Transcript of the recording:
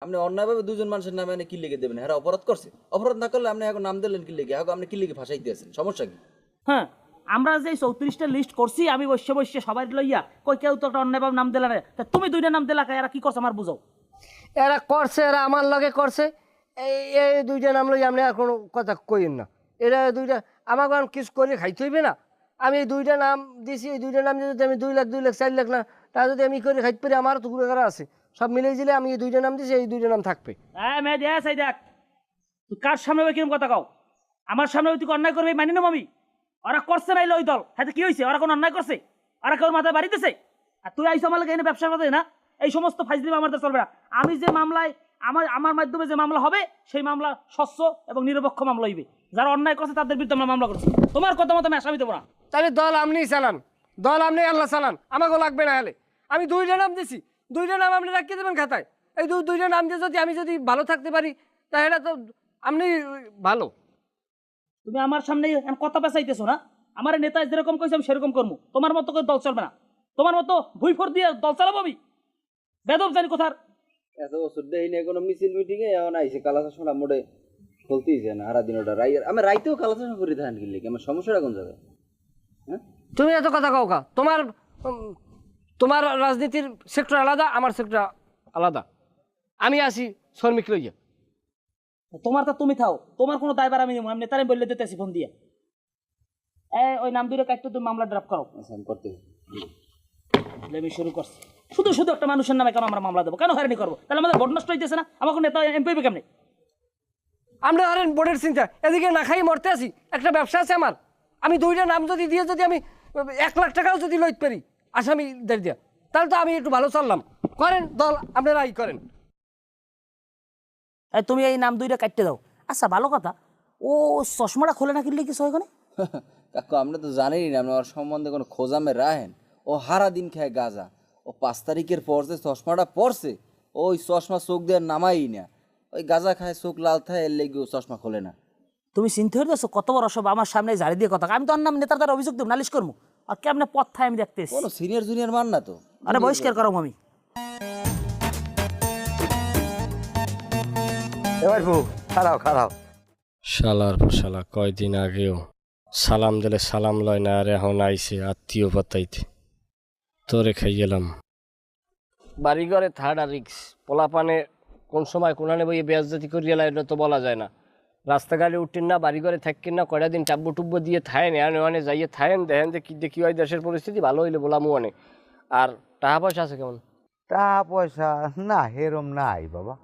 আপনি অন্যায়ভাবে দুজন মানুষের নামে এনে কি লিখে দেবেন? হ্যাঁ, অপরাধ করছে। অপরাধ না করলে আপনি এখন নাম দিলেন কি লিখে? এখন আপনি কি লিখে ফাঁসাইতে আছেন? সমস্যা কি? হ্যাঁ, আমরা যে 34টা লিস্ট করছি আমি বসে বসে সবাই লইয়া কই কেউ তো একটা অন্যায়ভাবে নাম দিলা রে, তা তুমি দুইটা নাম দিলা কে? এরা কি করছে আমার বুঝাও। এরা করছে, এরা আমার লগে করছে। এই এই দুইটা নাম লই আপনি আর কোনো কথা কইন না। এরা দুইটা আমাকে আর কিছু করে খাইতে হইবে না। আমি এই দুইটা নাম দিছি, এই দুইটা নাম যদি আমি 2 লাখ 2 লাখ 4 লাখ না, তা যদি আমি করে খাইতে পারি আমার তো গুণাগার আছে। সব মিলিয়ে দিলে আমি এই দুইটা নাম দিছি, এই দুইটা নাম থাকবে। হ্যাঁ মেয়ে দেখ সেই দেখ, তুই কার সামনে ওই কিরম কথা কও? আমার সামনে ওই তুই অন্যায় করবে মানি নেব আমি? ওরা করছে না ওই দল, হ্যাঁ কি হয়েছে? ওরা কোনো অন্যায় করছে? ওরা কেউ মাথায় বাড়িতেছে? আর তুই আইসো আমার লাগে এনে ব্যবসার কথা না? এই সমস্ত ফাইজলিম আমার চলবে না। আমি যে মামলায় আমার আমার মাধ্যমে যে মামলা হবে সেই মামলা স্বচ্ছ এবং নিরপেক্ষ মামলা হইবে। যারা অন্যায় করছে তাদের বিরুদ্ধে আমরা মামলা করছি। তোমার কথা মতো আমি আসামি দেবো না। তাহলে দল আপনিই চালান, দল আপনি আল্লাহ চালান, আমাকেও লাগবে না। হলে আমি দুইটা নাম দিছি, দুইটা নাম আপনি রাখিয়ে দেবেন খাতায়। এই দুইটা নাম দিয়ে যদি আমি যদি ভালো থাকতে পারি তাহলে তো আপনি ভালো। তুমি আমার সামনে কথা পেঁচাইতেছো না? আমার নেতা যেরকম কইছে আমি সেরকম করবো। তোমার মতো করে দল চলবে না। তোমার মতো ভুইফোর দিয়ে দল চালাবো আমি? বেদব জানি কোথার। এত বছর দেই না কোনো মিছিল মিটিংয়ে এখন আইছে কালা চশমা মোড়ে চলতেইছে না সারা দিন ওটা আমি রাইতেও কালা চশমা পরে থাকেন কি লিখে? আমার সমস্যাটা কোন জায়গায়? হ্যাঁ, তুমি এত কথা কাও কা? তোমার রাজনীতির সেক্টর আলাদা, আমার সেক্টর আলাদা। আমি আসি শ্রমিক লইয়া। তোমার তা তুমি থাও, তোমার কোনো দায়বার আমি নেবো। আমি নেতারে বললে দিতেছি ফোন দিয়ে। ওই নাম দুইটা কাটতে তুমি মামলা ড্রাফট করো। আচ্ছা আমি করতে আমি শুরু করছি। শুধু শুধু একটা মানুষের নামে কেন আমরা মামলা দেবো? কেন হয়রানি করবো? তাহলে আমাদের ভোট নষ্ট হইতেছে না? আমাকে নেতা এমপি হবে কেমনি? আমরা ধরেন বোর্ডের চিন্তা, এদিকে না খাই মরতে আসি। একটা ব্যবসা আছে আমার, আমি দুইটা নাম যদি দিয়ে যদি আমি 1 লাখ টাকাও যদি লইতে পারি আসামি দিয়া, তাহলে তো আমি একটু ভালো চললাম। করেন দল, আপনারা ই করেন। তুমি এই নাম দুইটা কাটতে দাও। আচ্ছা ভালো কথা, ও চশমাটা খোলে না কিনলে কিছু হয়? কাকু আপনি তো জানেনই না, আপনি ওর সম্বন্ধে কোনো খোঁজামে রাখেন। ও হারা দিন খায় গাঁজা। ও 5 তারিখের পর যে চশমাটা পরছে, ওই চশমা চোখ দিয়ে নামাই না। ওই গাঁজা খায়, চোখ লাল থাকে, এর লেগে ও চশমা খোলে না। তুমি চিন্তা করে দেখছো কত বড় সব আমার সামনে ঝাড়ি দিয়ে কথা? আমি তো নাম নেতার দ্বারা অভিযোগ দেব, নালিশ করবো। আর কেমন পথ থায় আমি দেখতেছি। কোনো সিনিয়র জুনিয়র মান না তো। আরে বহিষ্কার করো আমি। এবার খারাপ খারাপ শালার শালা কয়দিন আগেও সালাম দিলে সালাম লয় না, আর এখন আইছে আত্মীয় পাতাইতে। তোরে খাই গেলাম। বাড়িঘরে থার্ড রিক্স, পোলাপানে কোন সময় কোনানে বইয়ে বেয়াজ্জাতি করিয়া লাই তো বলা যায় না। রাস্তাঘাটে উঠতেন না, বাড়িঘরে থাকেন না, কয়টা দিন টাব্বু টুব্বু দিয়ে থায়েন, এনে যাইয়ে থায়েন, দেখেন যে কি দেখি হয় দেশের পরিস্থিতি ভালো হইলে বলামু অনেক। আর টাকা পয়সা আছে কেমন? টাকা পয়সা না হেরম নাই বাবা।